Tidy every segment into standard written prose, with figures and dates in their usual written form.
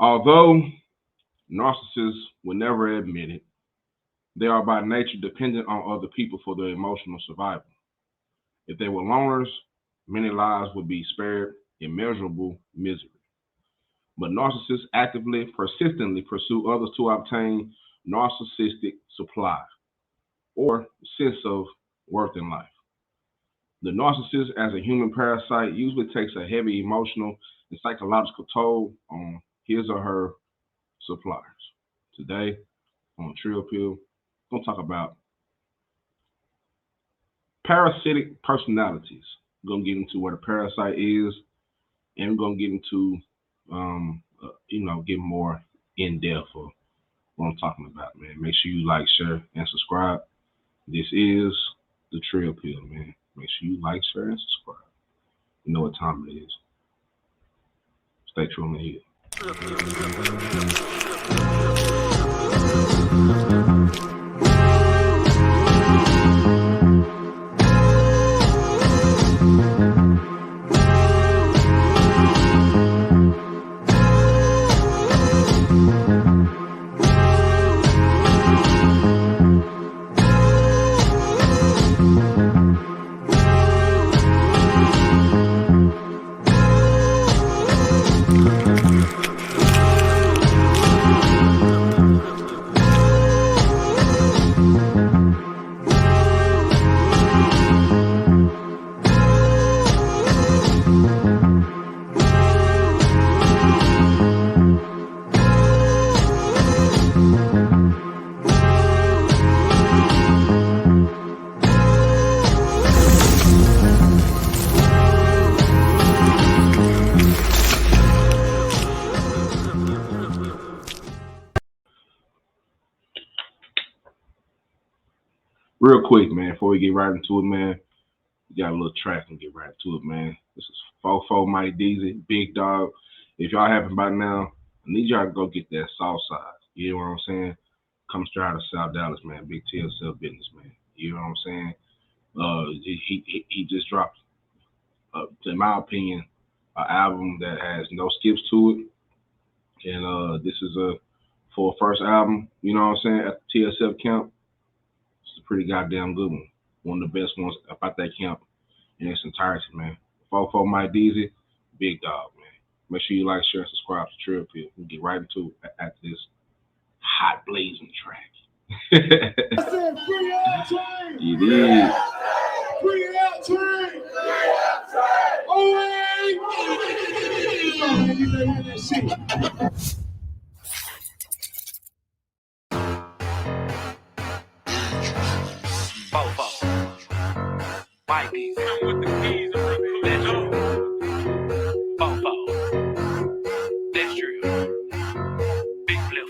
Although narcissists will never admit it, they are by nature dependent on other people for their emotional survival. If they were loners, many lives would be spared immeasurable misery. But narcissists actively, persistently pursue others to obtain narcissistic supply or sense of worth in life. The narcissist, as a human parasite, usually takes a heavy emotional and psychological toll on his or her suppliers. Today, on Trill Pill, we're going to talk about parasitic personalities. We're going to get into what a parasite is, and we're going to get into, get more in depth of what I'm talking about, man. Make sure you like, share, and subscribe. This is the Trill Pill, man. Make sure you like, share, and subscribe. You know what time it is. Stay true on the hill. Real quick, man, before we get right into it, man, we got a little track and get right into it, man. This is Fofo Mike Deezy, Big Dog. If y'all haven't by now, I need y'all to go get that sauce size. You know what I'm saying? Come straight out of South Dallas, man. Big TLC business, man. You know what I'm saying? He just dropped, in my opinion, an album that has no skips to it. And this is for a first album, you know what I'm saying, at the TSF camp. It's a pretty goddamn good one. One of the best ones about that camp in its entirety, man. Fofo Mike Deezy, Big Dog, man. Make sure you like, share, and subscribe to Trill Pill. We'll get right into it after this hot blazing track. I said free out train! You did. Free out train! Oh, shit. Fofo, Mike Deezy with the keys. Let's go. Fofo, that's true. Big flip,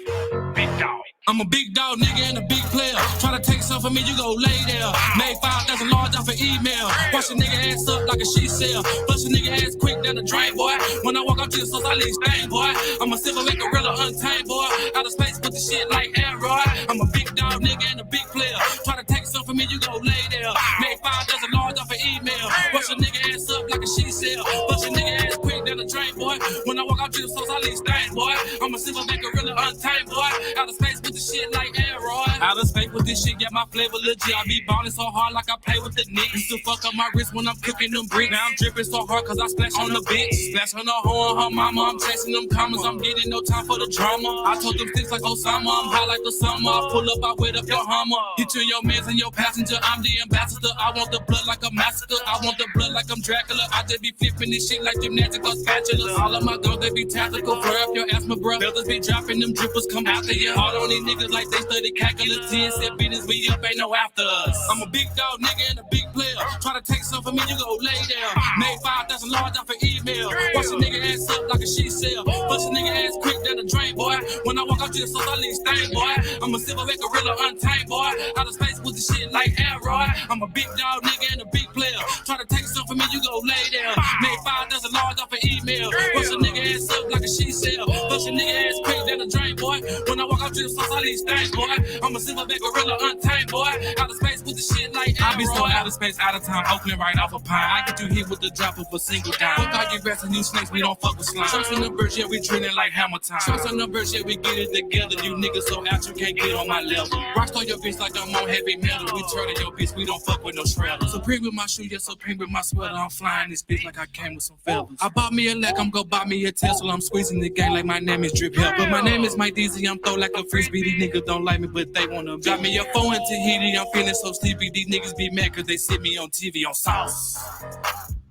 big dog. I'm a big dog nigga and a big player. Try to take some from me, you go lay there. Made 5,000 large off an email. Wash a nigga ass up like a she sale. Flush a nigga ass quick down the drain, boy. When I walk out to the source, I leave stain, boy. I'm a silverback gorilla, untamed, boy. Out of space with the shit like Aeroid. I'm a big dog nigga and a big player. Try to take some from me, you go lay there. Made 5,000 large off an email. Wash a nigga ass up like a she sale. Flush a nigga ass quick down the drain, boy. When I walk out to the source, I leave stain, boy. I'm a silverback gorilla, untamed, boy. Out of space with the shit like Aeroid. Out of space with this shit, get my flavor legit. I be ballin' so hard like I play with the Knicks. Used to fuck up my wrist when I'm cooking them bricks. Now I'm dripping so hard cause I splash on the bitch. Splash on the hoe and her mama. I'm chasing them commas. I'm getting no time for the drama. I told them sticks like Osama. I'm high like the summer. I pull up, I wet up your Hummer. Get you and your mans and your passenger. I'm the ambassador. I want the blood like a massacre. I want the blood like I'm Dracula. I just be flipping this shit like gymnastics or spatulas. All of my guns, they be tactical. Fur up your ass, my bruh. Feathers be dropping, them drippers come after you. Hard on these niggas like they study calculus. 10 said business, we up, ain't no after us. I'm a big dog nigga and a big player. Try to take some from me, you go lay there. Made 5,000 large off an email. Wash a nigga ass up like a she sale. Push a nigga ass quick down the drain, boy. When I walk out to the source, I leave stain, boy. I'm a silverback gorilla, untamed, boy. Out of space with the shit like Aeroid. I'm a big dog nigga and a big player. Try to take some from me, you go lay there. Made 5,000 large off an email. Push a nigga ass up like a she sale. Push a nigga ass quick down the drain, boy. When I walk out to the source, I leave stain, boy. I'm a silverback gorilla, untamed, boy. Out of space with the shit like Aeroid. I be so out of space, out of time, Oakland right off a pine. I get you hit with the drop of a single dime. Fuck all you rats and you snakes, we don't fuck with slime. Sharks in the birds, yeah, we treating like hammer time. Sharks in the birds, yeah, we get it together. You niggas so out, you can't get on my level. Rocks on your bitch like I'm on heavy metal. We turning your bitch, we don't fuck with no shredder. Supreme with my shoe, yeah, Supreme with my sweater. I'm flying this bitch like I came with some feathers. I bought me a leg, I'm go buy me a Tesla. I'm squeezing the game like my name is Drip Hill. But my name is Mike Deezy, I'm throw like a frisbee. These niggas don't like me, but they wanna drop me a phone in Tahiti. I'm feeling so sleepy. These niggas be mad cause they sit me on TV on sauce.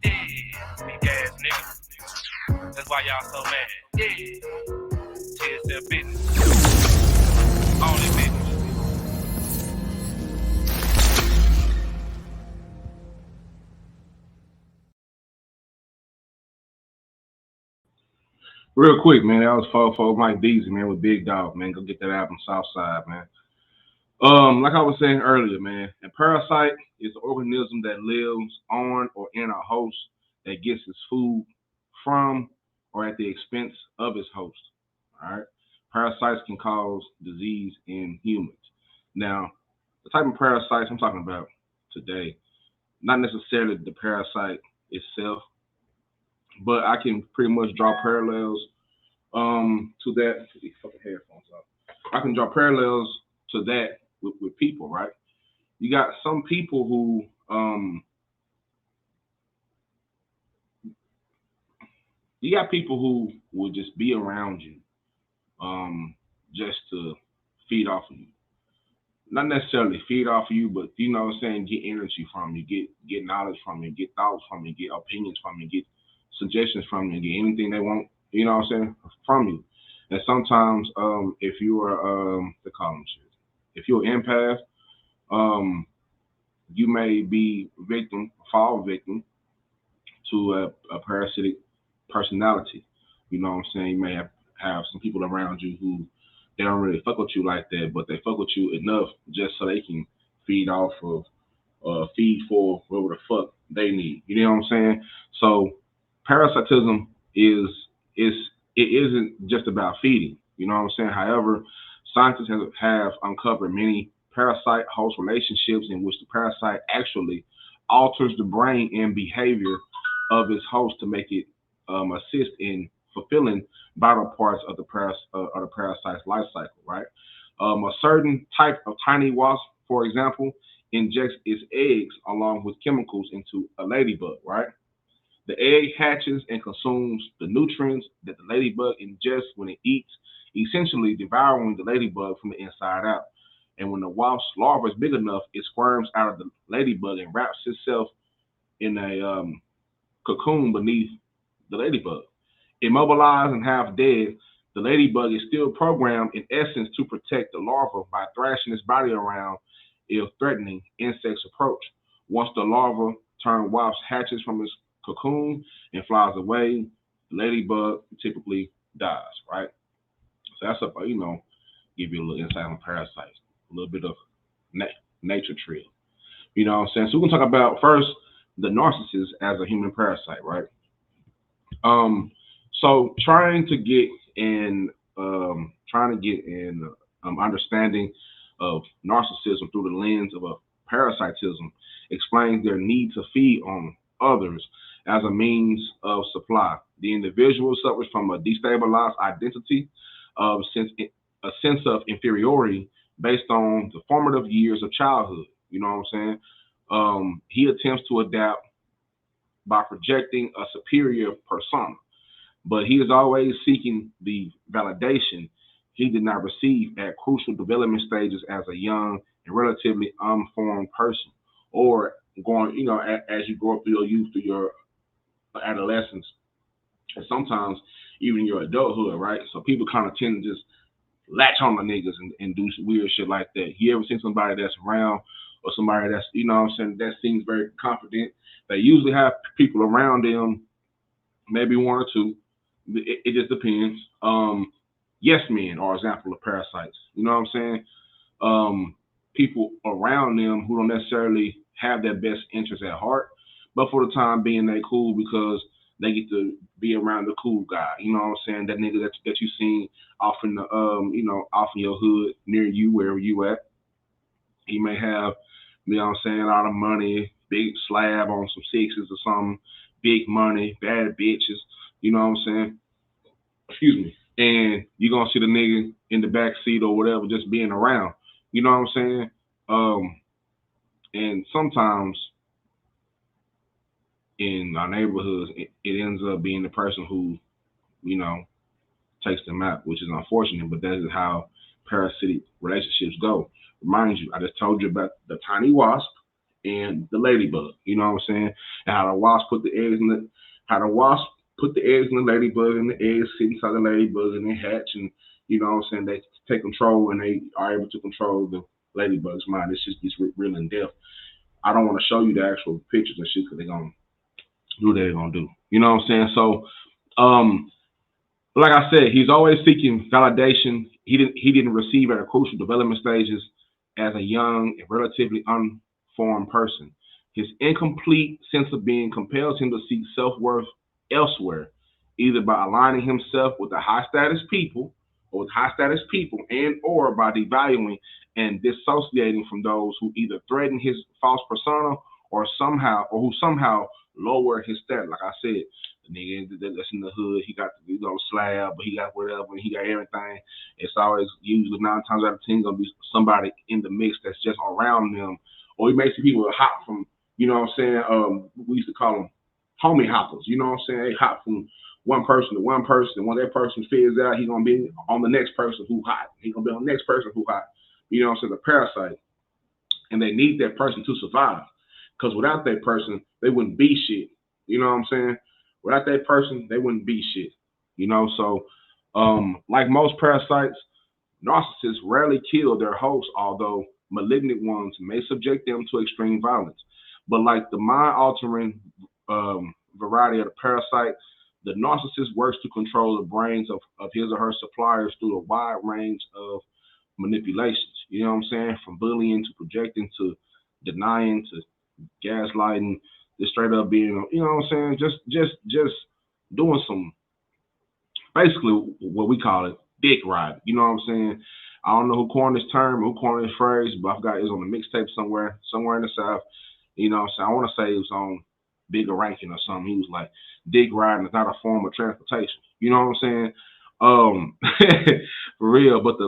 Yeah, weak ass niggas. That's why y'all so mad. Yeah. TSL business. Only business. Real quick, man, that was 4 Mike Deezy, man, with Big Dog, man. Go get that album, Southside, man. Like I was saying earlier, man, a parasite is an organism that lives on or in a host that gets its food from or at the expense of its host. All right. Parasites can cause disease in humans. Now, the type of parasites I'm talking about today, not necessarily the parasite itself, but I can pretty much draw parallels to that. Put these fucking headphones up. I can draw parallels to that with people, right? You got some people who will just be around you just to feed off of you. Not necessarily feed off of you, but you know what I'm saying, get energy from you, get knowledge from you, get thoughts from you, get opinions from you, get suggestions from you, get anything they want, you know what I'm saying, from you. And sometimes if you are if you're an empath, you may fall victim to a parasitic personality. You know what I'm saying? You may have some people around you who they don't really fuck with you like that, but they fuck with you enough just so they can feed off of, feed for whatever the fuck they need. You know what I'm saying? So parasitism it isn't just about feeding. You know what I'm saying? However, scientists have uncovered many parasite-host relationships in which the parasite actually alters the brain and behavior of its host to make it assist in fulfilling vital parts of the parasite's life cycle, right? A certain type of tiny wasp, for example, injects its eggs along with chemicals into a ladybug, right? The egg hatches and consumes the nutrients that the ladybug ingests when it eats, essentially devouring the ladybug from the inside out. And when the wasp's larva is big enough, it squirms out of the ladybug and wraps itself in a cocoon beneath the ladybug. Immobilized and half dead, the ladybug is still programmed in essence to protect the larva by thrashing its body around if threatening insects approach. Once the larva turned wasp hatches from its cocoon and flies away, the ladybug typically dies, right? So that's give you a little insight on parasites, a little bit of nature trill. You know what I'm saying? So we're gonna talk about first the narcissist as a human parasite, right? So trying to get in understanding of narcissism through the lens of a parasitism explains their need to feed on others as a means of supply. The individual suffers from a destabilized identity of a sense of inferiority based on the formative years of childhood. You know what I'm saying? He attempts to adapt by projecting a superior persona, but he is always seeking the validation he did not receive at crucial development stages as a young and relatively unformed person, or going, as you grow up through your youth, through your adolescence, and sometimes even your adulthood, right? So people kind of tend to just latch on to niggas and do weird shit like that. You ever seen somebody that's around or somebody that's, that seems very confident? They usually have people around them, maybe one or two. It just depends. Yes men are example of parasites. You know what I'm saying? People around them who don't necessarily have their best interests at heart, but for the time being, they cool because they get to be around the cool guy. You know what I'm saying? That nigga that you seen off in the off in your hood near you, wherever you at. He may have You know what I'm saying? A lot of money, big slab on some sixes or something, big money, bad bitches. You know what I'm saying? Excuse me. And you're gonna see the nigga in the back seat or whatever just being around. You know what I'm saying? And sometimes in our neighborhoods, it ends up being the person who, you know, takes them out, which is unfortunate, but that is how parasitic relationships go. Remind you, I just told you about the tiny wasp and the ladybug. You know what I'm saying? And how the wasp put the eggs in the ladybug, and the eggs sit inside the ladybug and they hatch, and you know what I'm saying, they take control and they are able to control the ladybug's mind. It's just real in depth. I don't want to show you the actual pictures and shit because they're gonna do what they're gonna do. You know what I'm saying? So like I said, he's always seeking validation he didn't receive at a crucial development stages as a young and relatively unformed person. His incomplete sense of being compels him to seek self-worth elsewhere, either by aligning himself with the high status people and or by devaluing and dissociating from those who either threaten his false persona or who somehow lower his status. Like I said, the nigga that's in the hood, he got slab, but he got whatever, and he got everything. It's always usually 9 times out of 10 gonna be somebody in the mix that's just around them, or he makes people hop from, you know what I'm saying? We used to call them homie hoppers. You know what I'm saying? They hop from one person to one person, and when that person figures out, he's gonna be on the next person who hot. He's gonna be on the next person who hot. You know what I'm saying? The parasite, and they need that person to survive, because without that person, they wouldn't be shit. You know what I'm saying? Without that person, they wouldn't be shit. You know, so like most parasites, narcissists rarely kill their hosts, although malignant ones may subject them to extreme violence. But like the mind-altering variety of the parasite, the narcissist works to control the brains of his or her suppliers through a wide range of manipulations. You know what I'm saying? From bullying to projecting to denying to gaslighting, just straight up being, you know what I'm saying? Just doing some, basically what we call it, dick ride. You know what I'm saying? I don't know who coined this term, who coined this phrase, but I've got it on the mixtape somewhere in the South. You know what I'm saying? I want to say it was on Bigger Ranking or something. He was like, dick riding is not a form of transportation. You know what I'm saying? For real. But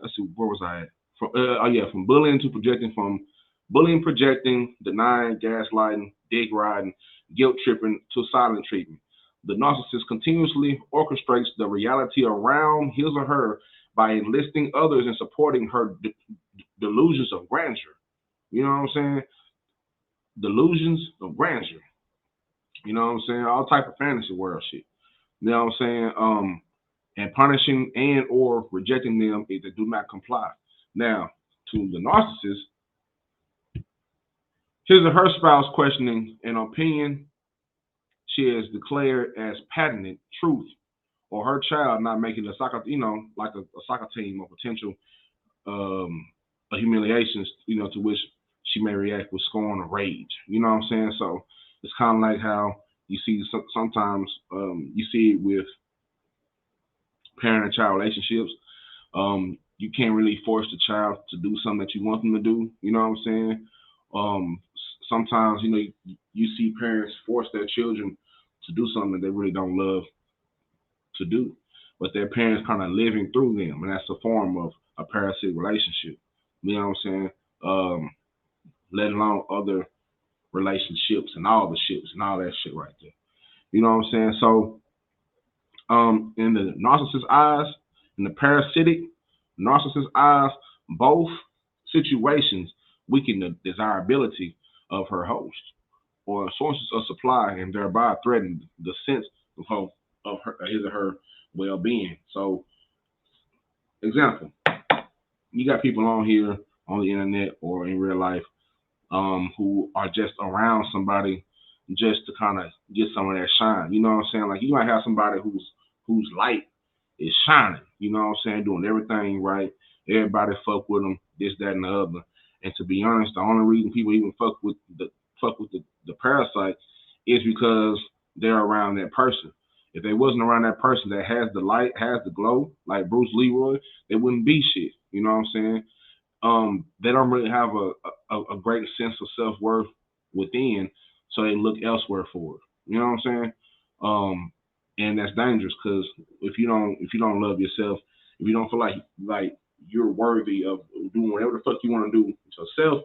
let's see, where was I at? From bullying to projecting, from bullying, projecting, denying, gaslighting, dick riding, guilt tripping to silent treatment. The narcissist continuously orchestrates the reality around his or her by enlisting others and supporting her delusions of grandeur. You know what I'm saying? Delusions of grandeur. You know what I'm saying? All type of fantasy world shit. You know what I'm saying? And punishing and or rejecting them if they do not comply. Now, to the narcissist, his or her spouse questioning an opinion she has declared as patented truth, or her child not making a soccer, like a soccer team or potential humiliations, to which she may react with scorn or rage. You know what I'm saying? So it's kind of like how you see sometimes you see it with parent and child relationships. You can't really force the child to do something that you want them to do. You know what I'm saying? Sometimes, you see parents force their children to do something that they really don't love to do, but their parents kind of living through them, and that's a form of a parasitic relationship. You know what I'm saying? Let alone other relationships and all the ships and all that shit right there. You know what I'm saying? So, in the narcissist's eyes, in the parasitic narcissist's eyes, both situations weaken the desirability of her host or sources of supply, and thereby threaten the sense of his or her well-being. So, example, you got people on here on the internet or in real life who are just around somebody just to kind of get some of that shine. You know what I'm saying? Like, you might have somebody whose light is shining. You know what I'm saying? Doing everything right. Everybody fuck with them, this, that, and the other. And to be honest, the only reason people even fuck with the parasite is because they're around that person. If they wasn't around that person that has the light, has the glow, like Bruce Leroy, they wouldn't be shit. You know what I'm saying? they don't really have a great sense of self-worth within, so they look elsewhere for it. You know what I'm saying? And that's dangerous because if you don't love yourself, if you don't feel like you're worthy of doing whatever the fuck you want to do with yourself,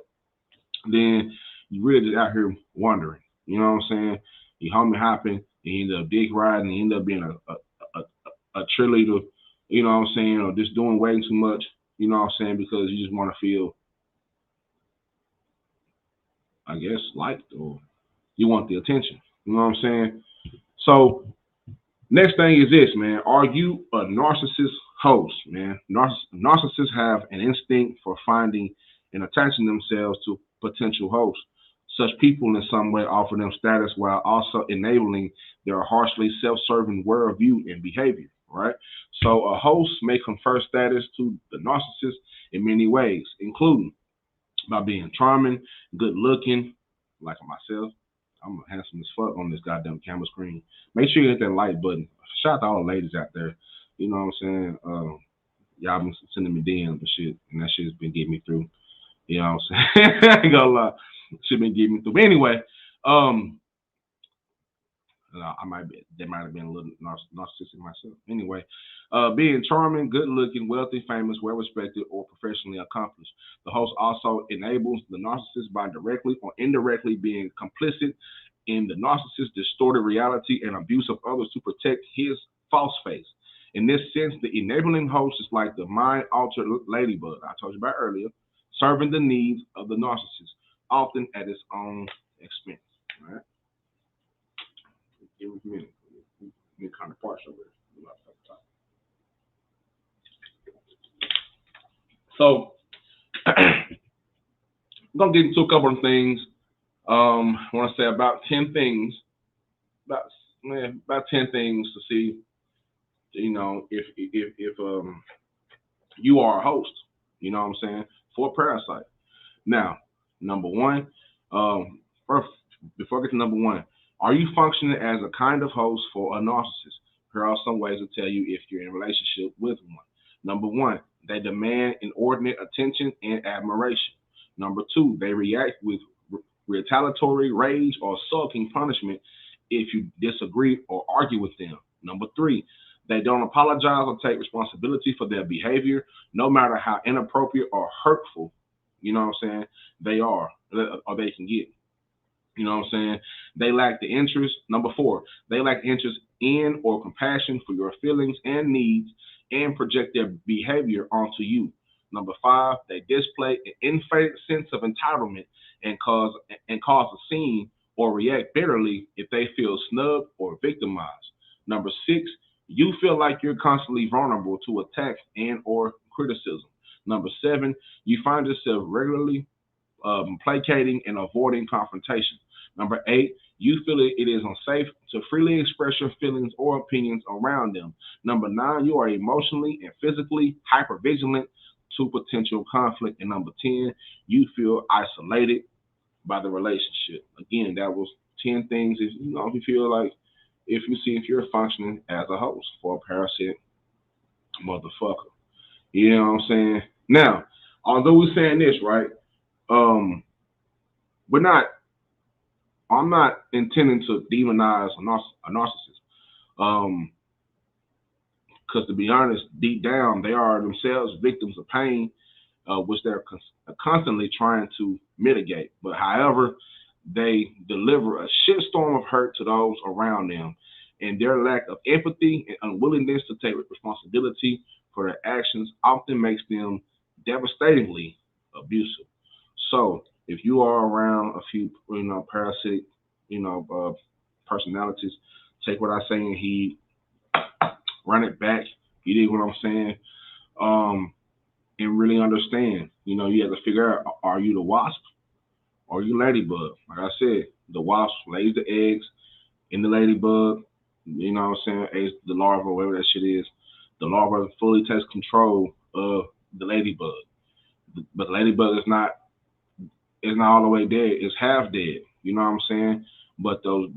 then you really just out here wandering. You know what I'm saying? You homie hopping, you end up dick riding, you end up being a cheerleader, you know what I'm saying, or just doing way too much, you know what I'm saying, because you just want to feel, I guess, liked, or you want the attention. You know what I'm saying? So next thing is this, man. Are you a narcissist host, man? Narcissists have an instinct for finding and attaching themselves to potential hosts. Such people in some way offer them status while also enabling their harshly self-serving worldview and behavior, right? So a host may confer status to the narcissist in many ways, including by being charming, good looking, like myself. I'm handsome as fuck on this goddamn camera screen. Make sure you hit that like button. Shout out to all the ladies out there. You know what I'm saying? Y'all been sending me DMs and shit, and that shit's been getting me through. You know what I'm saying? I ain't gonna lie. Shit been getting me through. But anyway, they might have been a little narcissistic myself. Anyway, being charming, good looking, wealthy, famous, well respected, or professionally accomplished. The host also enables the narcissist by directly or indirectly being complicit in the narcissist's distorted reality and abuse of others to protect his false face. In this sense, the enabling host is like the mind-altered ladybug I told you about earlier, serving the needs of the narcissist, often at its own expense. All right? Give me a minute. Get kind of partial with it. So, I'm gonna get into a couple of things. I want to say about 10 things, about 10 things to see, you know, if you are a host, you know what I'm saying, for Parasite. Now, number one, first, before I get to number one, are you functioning as a kind of host for a narcissist? Here are some ways to tell you if you're in a relationship with one. Number one, they demand inordinate attention and admiration. Number two, they react with retaliatory rage or sulking punishment if you disagree or argue with them. Number three, they don't apologize or take responsibility for their behavior, no matter how inappropriate or hurtful, you know what I'm saying, they are, or they can get. You know what I'm saying? They lack the interest. Number four, they lack interest in or compassion for your feelings and needs and project their behavior onto you. Number five, they display an inflated sense of entitlement and cause a scene or react bitterly if they feel snubbed or victimized. Number six, you feel like you're constantly vulnerable to attack and or criticism. Number seven, you find yourself regularly placating and avoiding confrontation. Number eight, you feel it is unsafe to freely express your feelings or opinions around them. Number nine, you are emotionally and physically hypervigilant to potential conflict. And number 10, you feel isolated by the relationship. Again, that was 10 things. If you feel like, if you're functioning as a host for a parasitic motherfucker. You know what I'm saying? Now, although we're saying this, right? I'm not intending to demonize a narcissist. Because to be honest, deep down, they are themselves victims of pain, which they're constantly trying to mitigate. But however, they deliver a shitstorm of hurt to those around them, and their lack of empathy and unwillingness to take responsibility for their actions often makes them devastatingly abusive. So if you are around a few, parasitic, personalities, take what I say and heed, run it back. You dig what I'm saying? And really understand. You have to figure out, are you the wasp or are you ladybug? Like I said, the wasp lays the eggs in the ladybug. You know what I'm saying? The larva, whatever that shit is. The larva fully takes control of the ladybug. But the ladybug is not all the way dead. It's half dead. You know what I'm saying? But those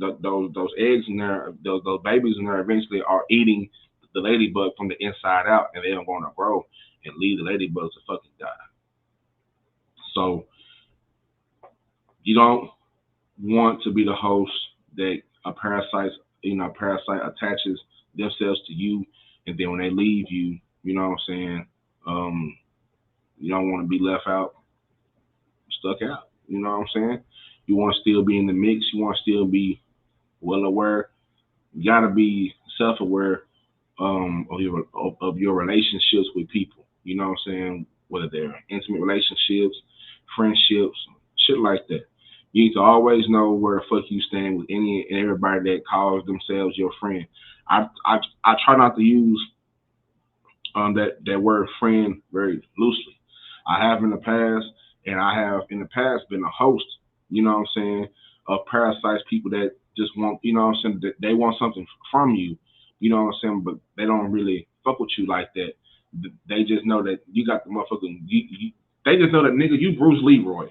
eggs in there, those babies in there eventually are eating the ladybug from the inside out, and they don't want to grow and leave the ladybug to fucking die. So you don't want to be the host that a parasite attaches themselves to you, and then when they leave you, you know what I'm saying, you don't want to be left out, stuck out. You know what I'm saying? You want to still be in the mix. You want to still be well aware. You gotta be self-aware of your relationships with people. You know what I'm saying? Whether they're intimate relationships, friendships, shit like that. You need to always know where the fuck you stand with any and everybody that calls themselves your friend. I try not to use that word friend very loosely. I have in the past, and I have in the past been a host, you know what I'm saying, of parasites, people that just want, you know what I'm saying, that they want something from you, you know what I'm saying, but they don't really fuck with you like that. They just know that you got the motherfucking, they just know that nigga, you Bruce Leroy.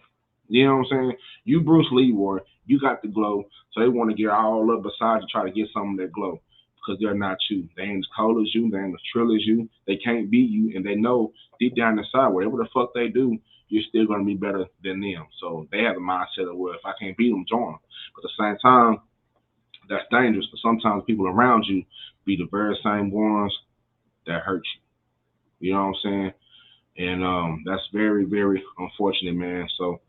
You know what I'm saying? You Bruce Leroy, you got the glow, so they want to get all up beside you, try to get some of that glow. Because they're not you. They ain't as cold as you. They ain't as trill as you. They can't be you. And they know deep down inside, whatever the fuck they do, you're still going to be better than them. So they have the mindset of, well, if I can't beat them, join them. But at the same time, that's dangerous. Because sometimes people around you be the very same ones that hurt you. You know what I'm saying? And that's very, very unfortunate, man. So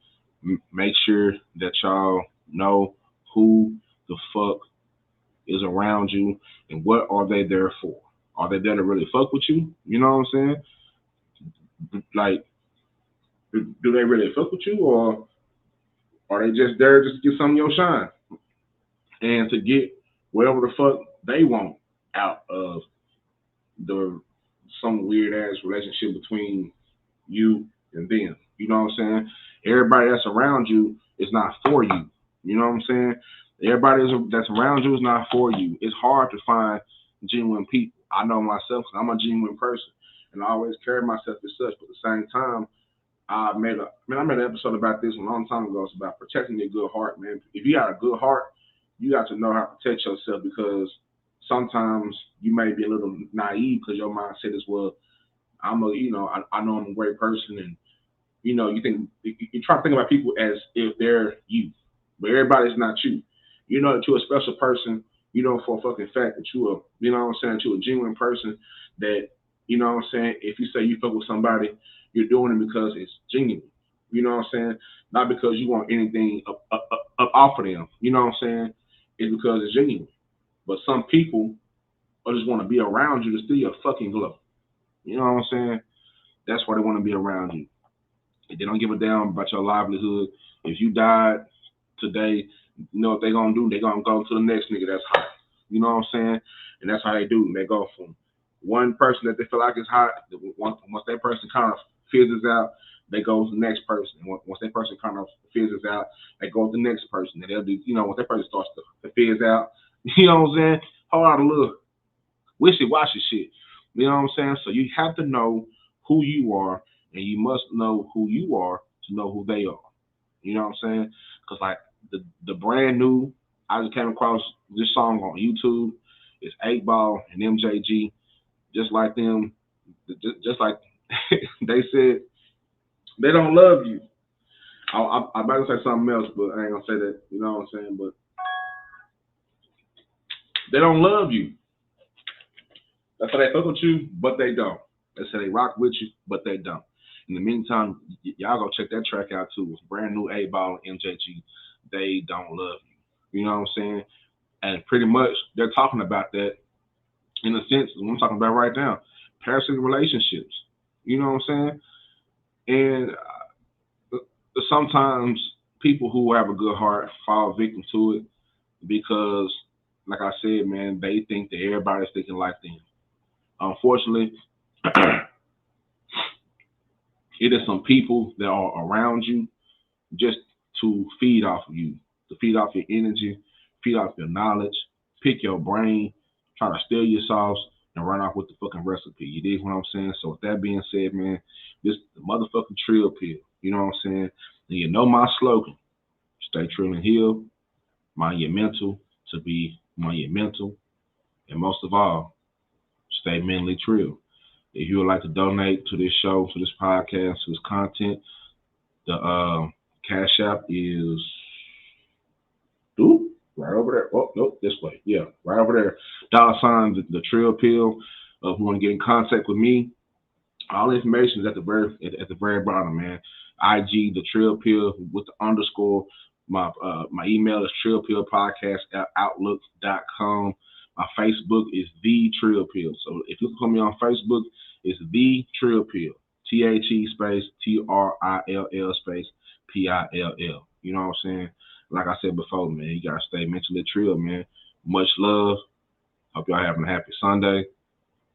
make sure that y'all know who the fuck is around you and what are they there for. Are they there to really fuck with you? You know what I'm saying? Like, do they really fuck with you, or are they just there just to get some of your shine and to get whatever the fuck they want out of some weird ass relationship between you and them? You know what I'm saying? Everybody that's around you is not for you. You know what I'm saying? Everybody that's around you is not for you. It's hard to find genuine people. I know myself, I'm a genuine person, and I always carry myself as such. But at the same time, I made an episode about this a long time ago. It's about protecting your good heart, man. If you got a good heart, you got to know how to protect yourself, because sometimes you may be a little naive because your mindset is, well, I know I'm a great person, and you try to think about people as if they're you, but everybody's not you. You know that you're a special person, for a fucking fact that you're a genuine person, that, you know what I'm saying, if you say you fuck with somebody, you're doing it because it's genuine. You know what I'm saying? Not because you want anything up off of them. You know what I'm saying? It's because it's genuine. But some people just want to be around you to steal your fucking glow. You know what I'm saying? That's why they want to be around you. They don't give a damn about your livelihood. If you died today, you know what they're going to do? They're going to go to the next nigga that's hot. You know what I'm saying? And that's how they do. They go from one person that they feel like is hot. Once that person kind of fizzes out, they go to the next person. And once that person kind of fizzes out, they go to the next person. And they'll do, once that person starts to fizz out, you know what I'm saying? Whole lot of little wishy-washy shit. You know what I'm saying? So you have to know who you are, and you must know who you are to know who they are. You know what I'm saying? Because like the brand new, I just came across this song on YouTube. It's 8 Ball and MJG. Just like them, just like they said, they don't love you. I'm about to say something else, but I ain't gonna say that. You know what I'm saying? But they don't love you. That's how they fuck with you, but they don't. That's how they rock with you, but they don't. In the meantime, y'all go check that track out too. It's brand new 8 Ball and MJG. They don't love you. You know what I'm saying? And pretty much they're talking about that in a sense, what I'm talking about right now. Parasitic relationships. You know what I'm saying? And sometimes people who have a good heart fall victim to it because, like I said, man, they think that everybody's thinking like them. Unfortunately, it is some people that are around you just to feed off of you, to feed off your energy, feed off your knowledge, pick your brain, try to steal your sauce, and run off with the fucking recipe. You dig what I'm saying? So with that being said, man, this is the motherfucking trill pill. You know what I'm saying? And you know my slogan: stay trill and heal, mind your mental to be monumental, and most of all, stay mentally trill. If you would like to donate to this show, to this podcast, to this content, The Cash App is right over there. Oh, nope, this way. Yeah, right over there. $, the Trill Pill. If you want to get in contact with me, all the information is at the very bottom, man. IG, the Trill Pill with the underscore. My email is trillpillpodcast@outlook.com. My Facebook is The Trill Pill. So if you look for me on Facebook, it's The Trill Pill. THE space TRILL space PILL. You know what I'm saying? Like I said before, man, you gotta stay mentally trill, man. Much love. Hope y'all having a happy Sunday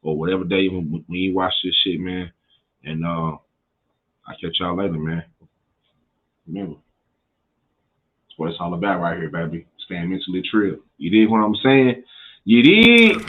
or whatever day when you watch this shit, man. And I'll catch y'all later, man. Remember, that's what it's all about right here, baby. Staying mentally trill. You dig what I'm saying? You dig?